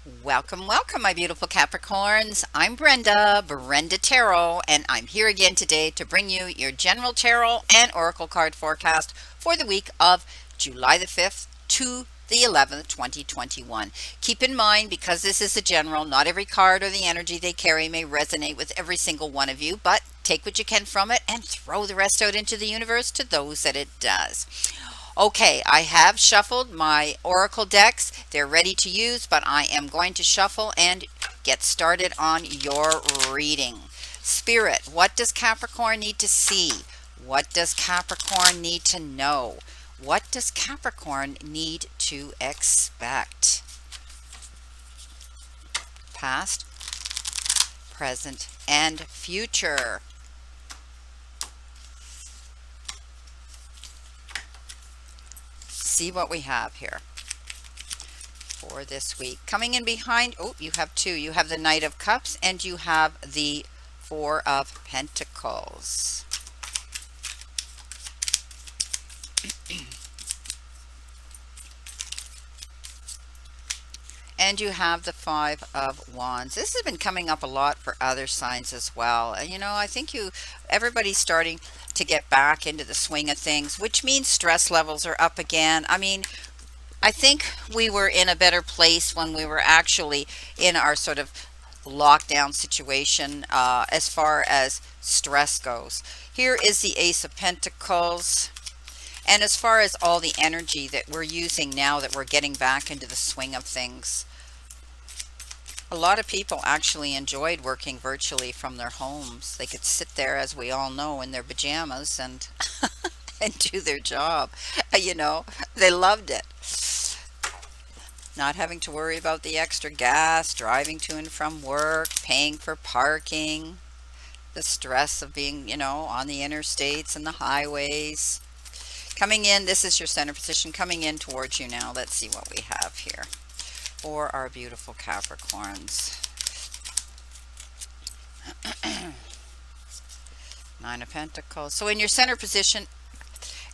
Welcome, welcome, my beautiful Capricorns. I'm Brenda Tarot, and I'm here again today to bring you your general tarot and oracle card forecast for the week of July the 5th to the 11th, 2021. Keep in mind, because this is a general, not every card or the energy they carry may resonate with every single one of you, but take what you can from it and throw the rest out into the universe to those that it does. Okay, I have shuffled my oracle decks. They're ready to use, but I am going to shuffle and get started on your reading. Spirit, what does Capricorn need to see? What does Capricorn need to know? What does Capricorn need to expect? Past, present, and future. See what we have here for this week. Coming in behind, oh, you have two. You have the Knight of Cups and you have the Four of Pentacles. And you have the Five of Wands. This has been coming up a lot for other signs as well. And I think everybody's starting to get back into the swing of things, which means stress levels are up again. I think we were in a better place when we were actually in our sort of lockdown situation as far as stress goes. Here is the Ace of Pentacles. And as far as all the energy that we're using now that we're getting back into the swing of things, a lot of people actually enjoyed working virtually from their homes. They could sit there, as we all know, in their pajamas and and do their job. They loved it. Not having to worry about the extra gas, driving to and from work, paying for parking, the stress of being, on the interstates and the highways. Coming in, this is your center position coming in towards you now. Let's see what we have here for our beautiful Capricorns. Nine of Pentacles. So in your center position,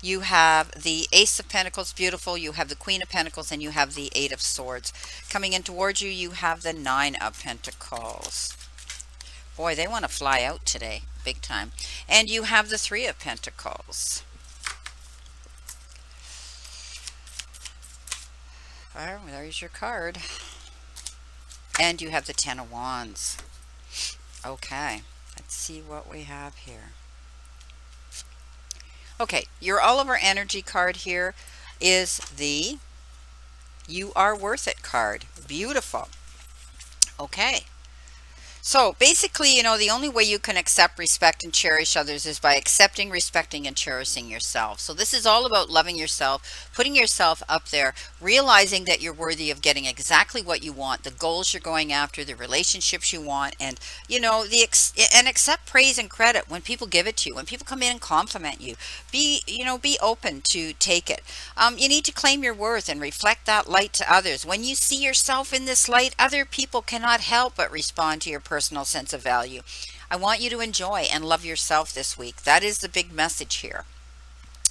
you have the Ace of Pentacles, beautiful. You have the Queen of Pentacles, and you have the Eight of Swords. Coming in towards you, you have the Nine of Pentacles. Boy, they want to fly out today, big time. And you have the Three of Pentacles. Well, there's your card. And you have the Ten of Wands. Okay, let's see what we have here. Okay, your all over energy card here is the You Are Worth It card. Beautiful. Okay. So basically, the only way you can accept, respect, and cherish others is by accepting, respecting, and cherishing yourself. So this is all about loving yourself, putting yourself up there, realizing that you're worthy of getting exactly what you want, the goals you're going after, the relationships you want, and and accept praise and credit when people give it to you, when people come in and compliment you. Be open to take it. You need to claim your worth and reflect that light to others. When you see yourself in this light, other people cannot help but respond to your personal sense of value. I want you to enjoy and love yourself this week. That is the big message here.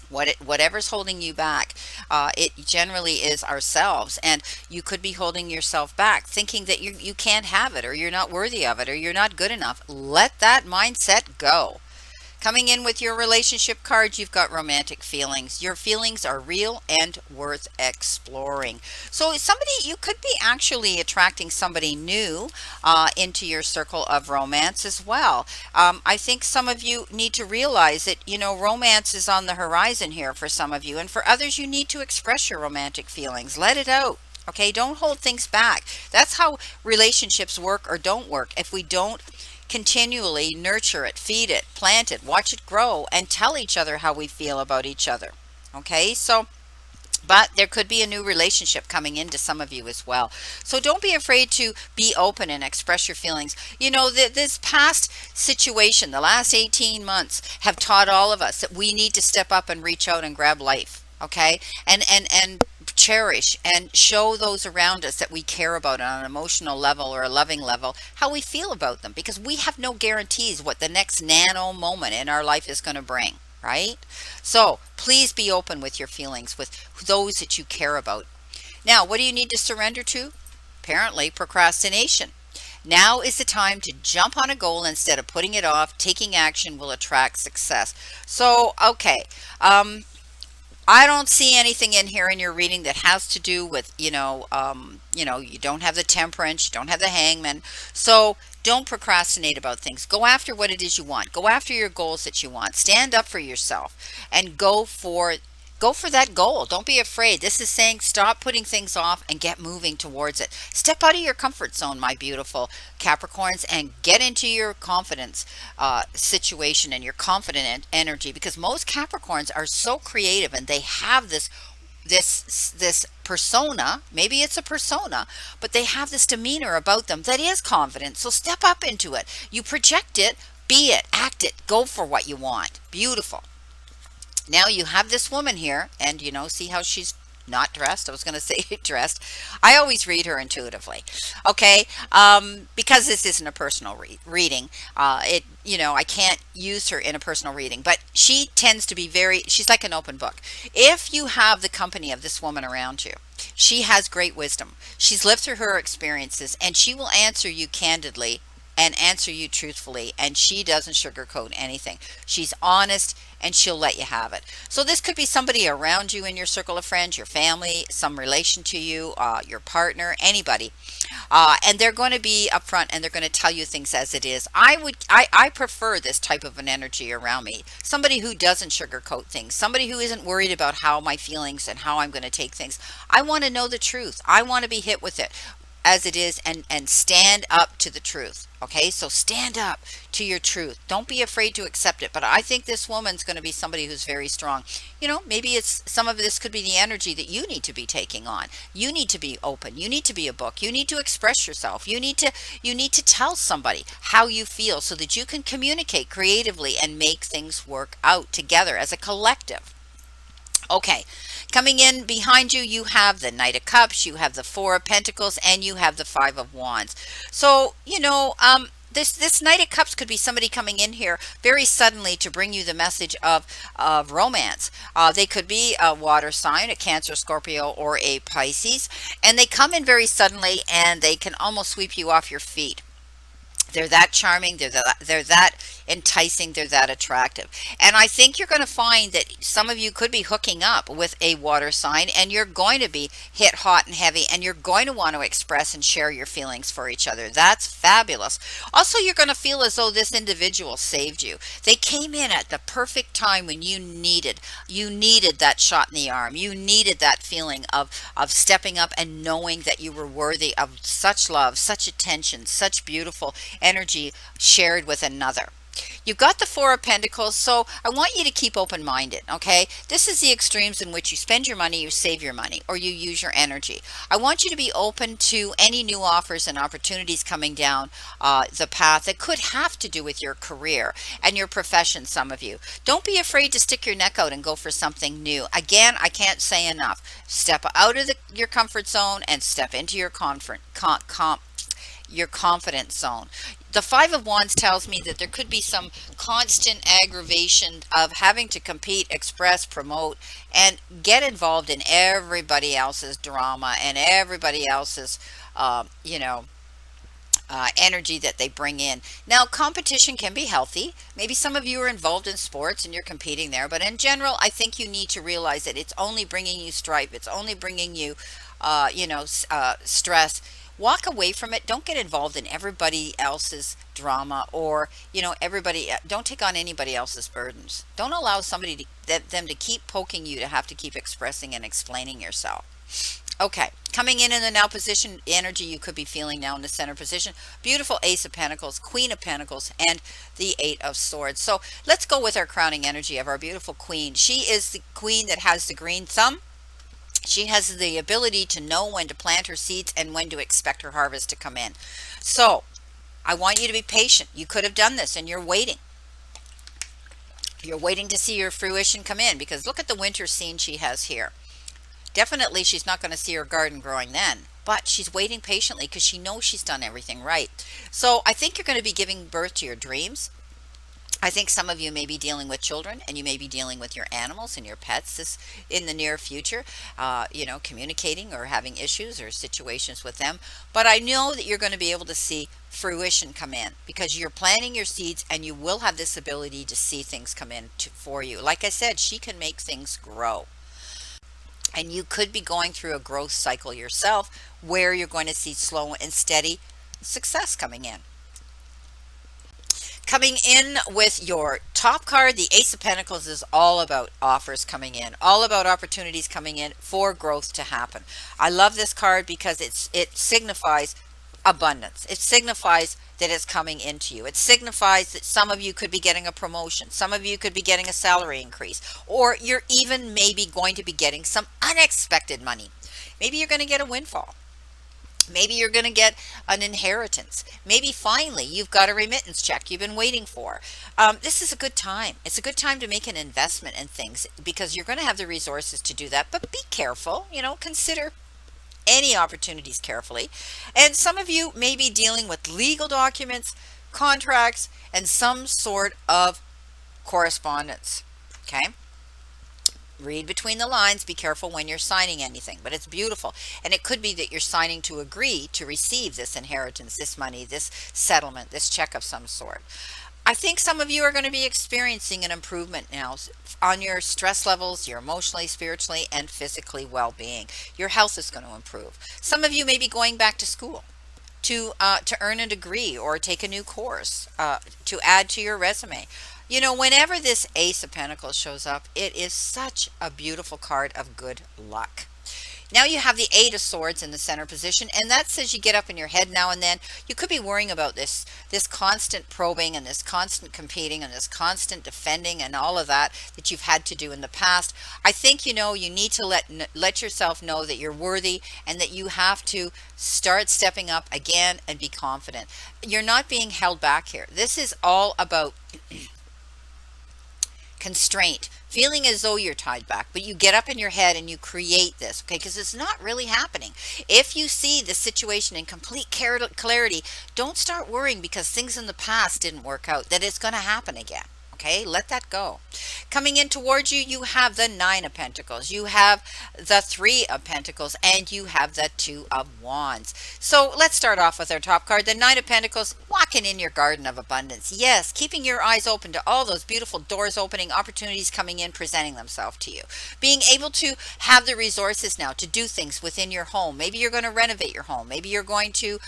Whatever's holding you back, it generally is ourselves, and you could be holding yourself back thinking that you can't have it, or you're not worthy of it, or you're not good enough. Let that mindset go. Coming in with your relationship card, you've got romantic feelings. Your feelings are real and worth exploring. So you could be actually attracting somebody new into your circle of romance as well. I think some of you need to realize that, romance is on the horizon here for some of you. And for others, you need to express your romantic feelings. Let it out. Okay, don't hold things back. That's how relationships work or don't work. If we don't continually nurture it, feed it, plant it, watch it grow, and tell each other how we feel about each other. Okay, but there could be a new relationship coming into some of you as well. So don't be afraid to be open and express your feelings. This past situation, the last 18 months, have taught all of us that we need to step up and reach out and grab life. Okay, and cherish and show those around us that we care about on an emotional level or a loving level, how we feel about them, because we have no guarantees what the next nano moment in our life is going to bring, right? So please be open with your feelings with those that you care about. Now, what do you need to surrender to? Apparently, procrastination. Now is the time to jump on a goal instead of putting it off. Taking action will attract success. So, okay. Um, I don't see anything in here in your reading that has to do with, you don't have the temperance, you don't have the hangman. So don't procrastinate about things. Go after what it is you want. Go after your goals that you want. Stand up for yourself and go for that goal. Don't be afraid. This is saying stop putting things off and get moving towards it. Step out of your comfort zone, my beautiful Capricorns, and get into your confidence situation and your confident energy, because most Capricorns are so creative and they have this persona. Maybe it's a persona, but they have this demeanor about them that is confident. So step up into it. You project it, be it, act it, go for what you want. Beautiful. Now you have this woman here, and see how she's not dressed. I was going to say dressed. I always read her intuitively. Okay. Because this isn't a personal reading, I can't use her in a personal reading, but she tends to be she's like an open book. If you have the company of this woman around you, she has great wisdom. She's lived through her experiences, and she will answer you candidly and answer you truthfully, and she doesn't sugarcoat anything. She's honest, and she'll let you have it. So this could be somebody around you in your circle of friends, your family, some relation to you, your partner, anybody, and they're going to be upfront, and they're going to tell you things as it is. I prefer this type of an energy around me. Somebody who doesn't sugarcoat things, somebody who isn't worried about how my feelings and how I'm going to take things. I want to know the truth. I want to be hit with it as it is, and stand up to the truth. Okay, so stand up to your truth. Don't be afraid to accept it. But I think this woman's going to be somebody who's very strong. Maybe it's some of this could be the energy that you need to be taking on. You need to be open. You need to be a book. You need to express yourself. You need to tell somebody how you feel so that you can communicate creatively and make things work out together as a collective. Okay, coming in behind you, you have the Knight of Cups, you have the Four of Pentacles, and you have the Five of Wands. So, this Knight of Cups could be somebody coming in here very suddenly to bring you the message of romance. They could be a water sign, a Cancer, Scorpio, or a Pisces, and they come in very suddenly, and they can almost sweep you off your feet. They're that charming, they're that enticing, they're that attractive. And I think you're going to find that some of you could be hooking up with a water sign, and you're going to be hit hot and heavy, and you're going to want to express and share your feelings for each other. That's fabulous. Also, you're going to feel as though this individual saved you. They came in at the perfect time when you needed that shot in the arm. You needed that feeling of stepping up and knowing that you were worthy of such love, such attention, such beautiful energy shared with another. You've got the Four of Pentacles, so I want you to keep open-minded, okay? This is the extremes in which you spend your money, you save your money, or you use your energy. I want you to be open to any new offers and opportunities coming down the path that could have to do with your career and your profession, some of you. Don't be afraid to stick your neck out and go for something new. Again, I can't say enough. Step out of your comfort zone and step into your your confidence zone. The Five of Wands tells me that there could be some constant aggravation of having to compete, express, promote, and get involved in everybody else's drama and everybody else's, energy that they bring in. Now, competition can be healthy. Maybe some of you are involved in sports and you're competing there, but in general, I think you need to realize that it's only bringing you strife. It's only bringing you, stress. Walk away from it. Don't get involved in everybody else's drama, or everybody. Don't take on anybody else's burdens. Don't allow them to keep poking you to have to keep expressing and explaining yourself. Okay, coming in the now position energy you could be feeling now in the center position. Beautiful Ace of Pentacles, Queen of Pentacles, and the Eight of Swords. So let's go with our crowning energy of our beautiful Queen. She is the Queen that has the green thumb. She has the ability to know when to plant her seeds and when to expect her harvest to come in. So I want you to be patient. You could have done this and you're waiting. You're waiting to see your fruition come in, because look at the winter scene she has here. Definitely she's not going to see her garden growing then, but she's waiting patiently because she knows she's done everything right. So I think you're going to be giving birth to your dreams. I think some of you may be dealing with children, and you may be dealing with your animals and your pets this in the near future, communicating or having issues or situations with them. But I know that you're going to be able to see fruition come in because you're planting your seeds, and you will have this ability to see things come in for you. Like I said, she can make things grow. And you could be going through a growth cycle yourself where you're going to see slow and steady success coming in. Coming in with your top card, the Ace of Pentacles is all about offers coming in, all about opportunities coming in for growth to happen. I love this card because it signifies abundance. It signifies that it's coming into you. It signifies that some of you could be getting a promotion. Some of you could be getting a salary increase, or you're even maybe going to be getting some unexpected money. Maybe you're going to get a windfall. Maybe you're going to get an inheritance. Maybe finally you've got a remittance check you've been waiting for. This is a good time. It's a good time to make an investment in things because you're going to have the resources to do that. But be careful, consider any opportunities carefully. And some of you may be dealing with legal documents, contracts, and some sort of correspondence. Okay? Read between the lines. Be careful when you're signing anything, but it's beautiful. And it could be that you're signing to agree to receive this inheritance, this money, this settlement, this check of some sort. I think some of you are going to be experiencing an improvement now on your stress levels, your emotionally, spiritually, and physically well-being. Your health is going to improve. Some of you may be going back to school to earn a degree or take a new course to add to your resume. Whenever this Ace of Pentacles shows up, it is such a beautiful card of good luck. Now you have the Eight of Swords in the center position, and that says you get up in your head now and then. You could be worrying about this constant probing and this constant competing and this constant defending and all of that you've had to do in the past. I think you need to let yourself know that you're worthy and that you have to start stepping up again and be confident. You're not being held back here. This is all about constraint, feeling as though you're tied back, but you get up in your head and you create this, okay, because it's not really happening. If you see the situation in complete clarity, don't start worrying because things in the past didn't work out, that it's going to happen again. Okay, let that go. Coming in towards you, you have the Nine of Pentacles, you have the Three of Pentacles, and you have the Two of Wands. So let's start off with our top card, the Nine of Pentacles, walking in your garden of abundance. Yes, keeping your eyes open to all those beautiful doors opening, opportunities coming in, presenting themselves to you. Being able to have the resources now to do things within your home. Maybe you're going to renovate your home. Maybe you're going to,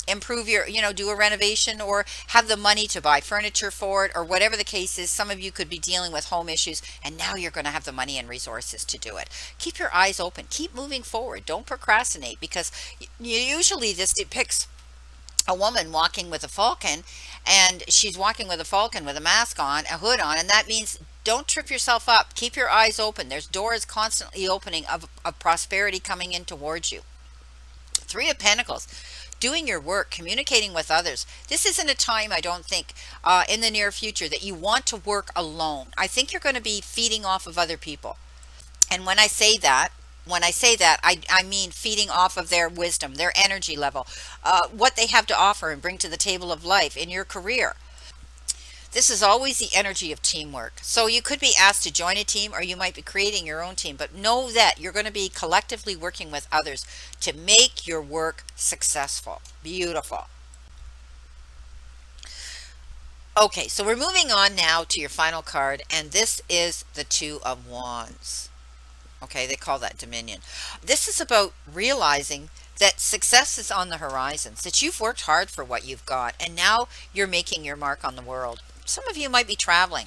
improve your, do a renovation or have the money to buy furniture for it or whatever the case is. Some of you could be dealing with home issues and now you're going to have the money and resources to do it. Keep your eyes open. Keep moving forward. Don't procrastinate because usually this depicts a woman walking with a falcon, and she's walking with a falcon with a mask on, a hood on, and that means don't trip yourself up. Keep your eyes open. There's doors constantly opening of prosperity coming in towards you. Three of Pentacles, doing your work, communicating with others. This isn't a time, I don't think, in the near future that you want to work alone. I think you're going to be feeding off of other people. And when I say that, I mean feeding off of their wisdom, their energy level, what they have to offer and bring to the table of life in your career. This is always the energy of teamwork. So you could be asked to join a team or you might be creating your own team, but know that you're going to be collectively working with others to make your work successful. Beautiful. Okay, so we're moving on now to your final card, and this is the Two of Wands. Okay, they call that Dominion. This is about realizing that success is on the horizons, that you've worked hard for what you've got, and now you're making your mark on the world. Some of you might be traveling.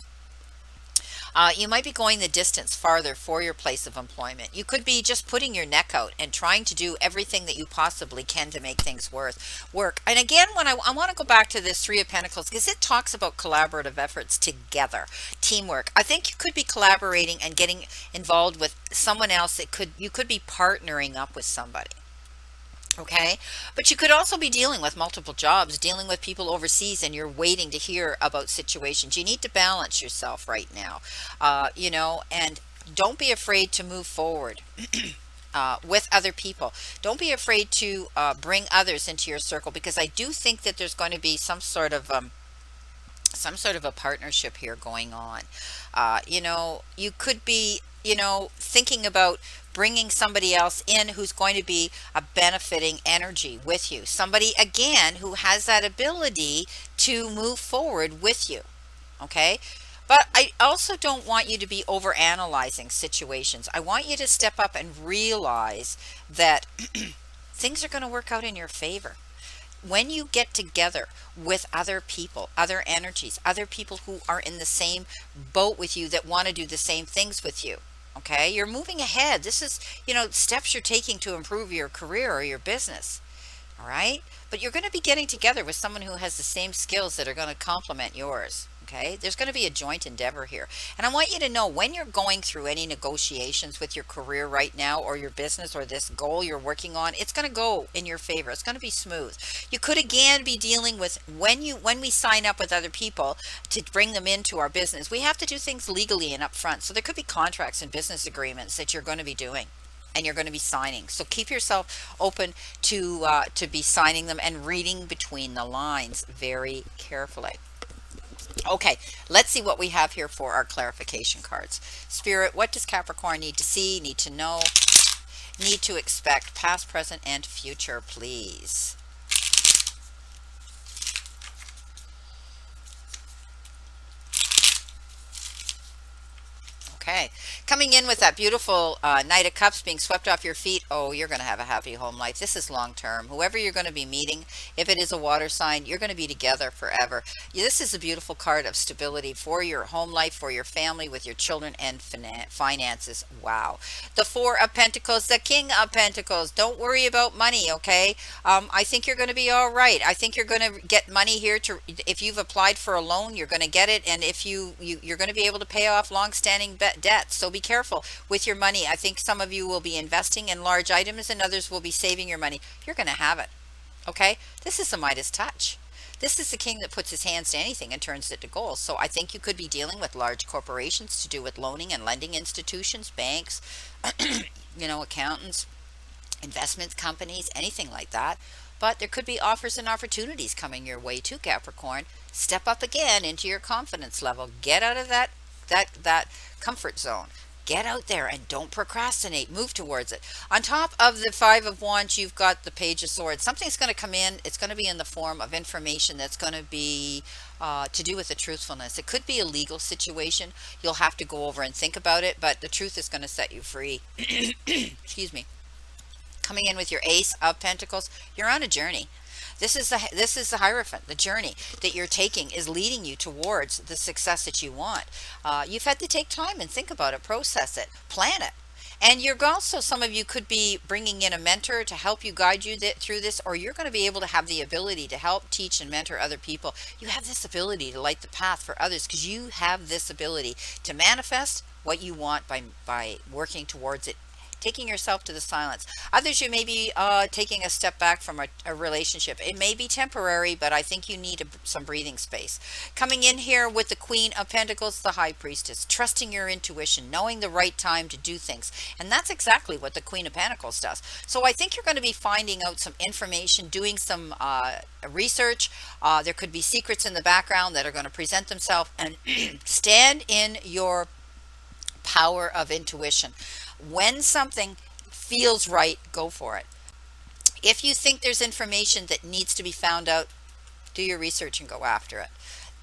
You might be going the distance farther for your place of employment. You could be just putting your neck out and trying to do everything that you possibly can to make things work. And again, when I want to go back to this Three of Pentacles because it talks about collaborative efforts together, teamwork. I think you could be collaborating and getting involved with someone else. You could be partnering up with somebody. Okay, but you could also be dealing with multiple jobs, dealing with people overseas, and you're waiting to hear about situations. You need to balance yourself right now, and don't be afraid to move forward with other people. Don't be afraid to bring others into your circle, because I do think that there's going to be some sort of some sort of a partnership here going on. You could be, thinking about bringing somebody else in who's going to be a benefiting energy with you. Somebody, again, who has that ability to move forward with you. Okay. But I also don't want you to be over analyzing situations. I want you to step up and realize that things are going to work out in your favor when you get together with other people, other energies, other people who are in the same boat with you that want to do the same things with you. Okay, you're moving ahead. This is, steps you're taking to improve your career or your business. All right. But you're going to be getting together with someone who has the same skills that are going to complement yours. Okay. There's going to be a joint endeavor here. And I want you to know when you're going through any negotiations with your career right now or your business or this goal you're working on, it's going to go in your favor. It's going to be smooth. You could again be dealing with when we sign up with other people to bring them into our business, we have to do things legally and upfront. So there could be contracts and business agreements that you're going to be doing and you're going to be signing. So keep yourself open to be signing them and reading between the lines very carefully. Okay, let's see what we have here for our clarification cards. Spirit, what does Capricorn need to see, need to know, need to expect, past, present, and future, please? Okay. Coming in with that beautiful Knight of Cups being swept off your feet. Oh, you're going to have a happy home life. This is long term. Whoever you're going to be meeting, if it is a water sign, you're going to be together forever. This is a beautiful card of stability for your home life, for your family, with your children, and finances. Wow. The Four of Pentacles, the King of Pentacles. Don't worry about money, okay? I think you're going to be all right. I think you're going to get money here. If you've applied for a loan, you're going to get it. And if you're going to be able to pay off long-standing debt. So be careful with your money. I think some of you will be investing in large items and others will be saving your money. You're going to have it. Okay? This is the Midas touch. This is the king that puts his hands to anything and turns it to gold. So I think you could be dealing with large corporations to do with loaning and lending institutions, banks, accountants, investment companies, anything like that. But there could be offers and opportunities coming your way too, Capricorn. Step up again into your confidence level. Get out of that comfort zone. Get out there and don't procrastinate. Move towards it. On top of the Five of Wands, you've got the Page of Swords. Something's going to come in. It's going to be in the form of information that's going to be to do with the truthfulness. It could be a legal situation. You'll have to go over and think about it, but the truth is going to set you free. Excuse me. Coming in with your Ace of Pentacles, you're on a journey. This is the Hierophant. The journey that you're taking is leading you towards the success that you want. You've had to take time and think about it, process it, plan it. And you're also, some of you could be bringing in a mentor to help you guide you through this, or you're going to be able to have the ability to help teach and mentor other people. You have this ability to light the path for others because you have this ability to manifest what you want by working towards it, taking yourself to the silence. Others, you may be taking a step back from a relationship. It may be temporary, but I think you need some breathing space. Coming in here with the Queen of Pentacles, the High Priestess, trusting your intuition, knowing the right time to do things. And that's exactly what the Queen of Pentacles does. So I think you're going to be finding out some information, doing some research. There could be secrets in the background that are going to present themselves, and stand in your power of intuition. When something feels right, go for it. If you think there's information that needs to be found out, do your research and go after it.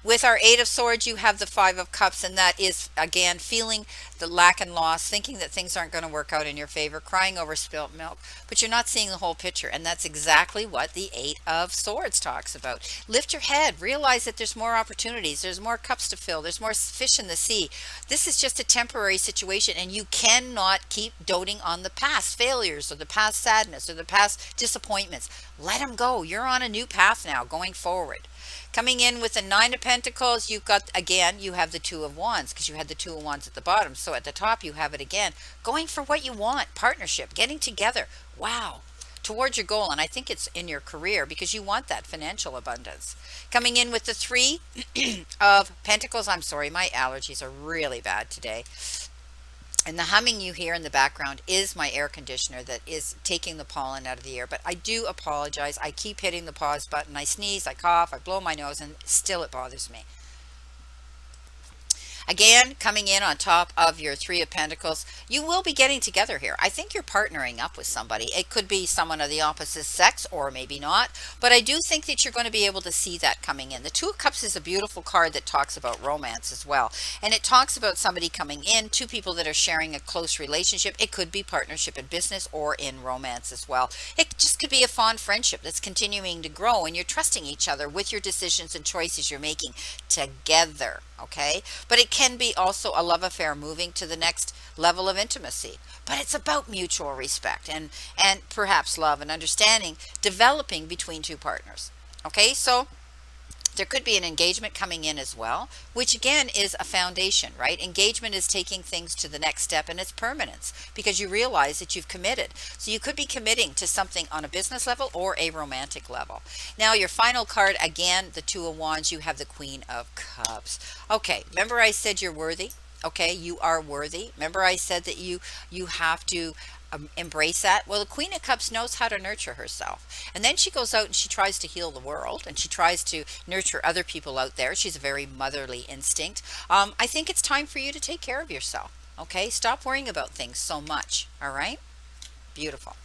With our Eight of Swords, you have the Five of Cups, and that is, again, feeling the lack and loss, thinking that things aren't going to work out in your favor, crying over spilt milk, but you're not seeing the whole picture, and that's exactly what the Eight of Swords talks about. Lift your head, realize that there's more opportunities, there's more cups to fill, there's more fish in the sea. This is just a temporary situation, and you cannot keep doting on the past failures or the past sadness or the past disappointments. Let them go. You're on a new path now, going forward. Coming in with the Nine of Pentacles, you've got, again, you have the Two of Wands, because you had the Two of Wands at the bottom. So at the top, you have it again. Going for what you want, partnership, getting together. Wow. Towards your goal. And I think it's in your career because you want that financial abundance. Coming in with the Three of Pentacles. I'm sorry, my allergies are really bad today. And the humming you hear in the background is my air conditioner that is taking the pollen out of the air. But I do apologize. I keep hitting the pause button. I sneeze, I cough, I blow my nose, and still it bothers me. Again, coming in on top of your Three of Pentacles, you will be getting together here. I think you're partnering up with somebody. It could be someone of the opposite sex or maybe not, but I do think that you're going to be able to see that coming in. The Two of Cups is a beautiful card that talks about romance as well. And it talks about somebody coming in, two people that are sharing a close relationship. It could be partnership in business or in romance as well. It just could be a fond friendship that's continuing to grow, and you're trusting each other with your decisions and choices you're making together. Okay, but it can be also a love affair moving to the next level of intimacy. But it's about mutual respect and perhaps love and understanding developing between two partners. Okay, so there could be an engagement coming in as well, which again is a foundation, right? Engagement is taking things to the next step and its permanence because you realize that you've committed. So you could be committing to something on a business level or a romantic level. Now, your final card, again, the Two of Wands, you have the Queen of Cups. Okay, remember I said you're worthy? Okay, you are worthy. Remember I said that you have to embrace that. Well, the Queen of Cups knows how to nurture herself, and then she goes out and she tries to heal the world, and she tries to nurture other people out there. She's a very motherly instinct. I think it's time for you to take care of yourself. Okay, stop worrying about things so much. All right, beautiful.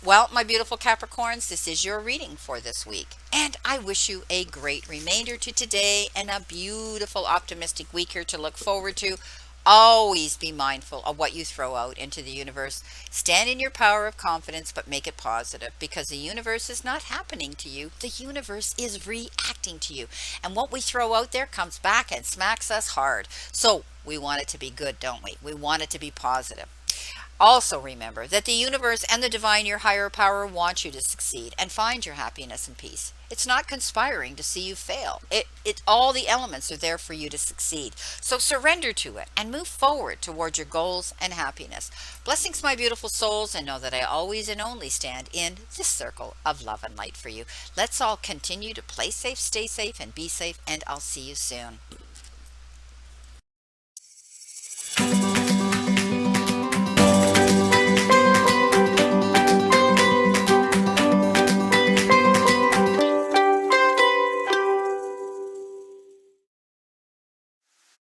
Well, my beautiful Capricorns, this is your reading for this week. And I wish you a great remainder to today and a beautiful, optimistic week here to look forward to. Always be mindful of what you throw out into the universe. Stand in your power of confidence, but make it positive because the universe is not happening to you. The universe is reacting to you. And what we throw out there comes back and smacks us hard. So we want it to be good, don't we? We want it to be positive. Also remember that the universe and the divine, your higher power, want you to succeed and find your happiness and peace. It's not conspiring to see you fail. All the elements are there for you to succeed. So surrender to it and move forward towards your goals and happiness. Blessings, my beautiful souls, and know that I always and only stand in this circle of love and light for you. Let's all continue to play safe, stay safe, and be safe, and I'll see you soon.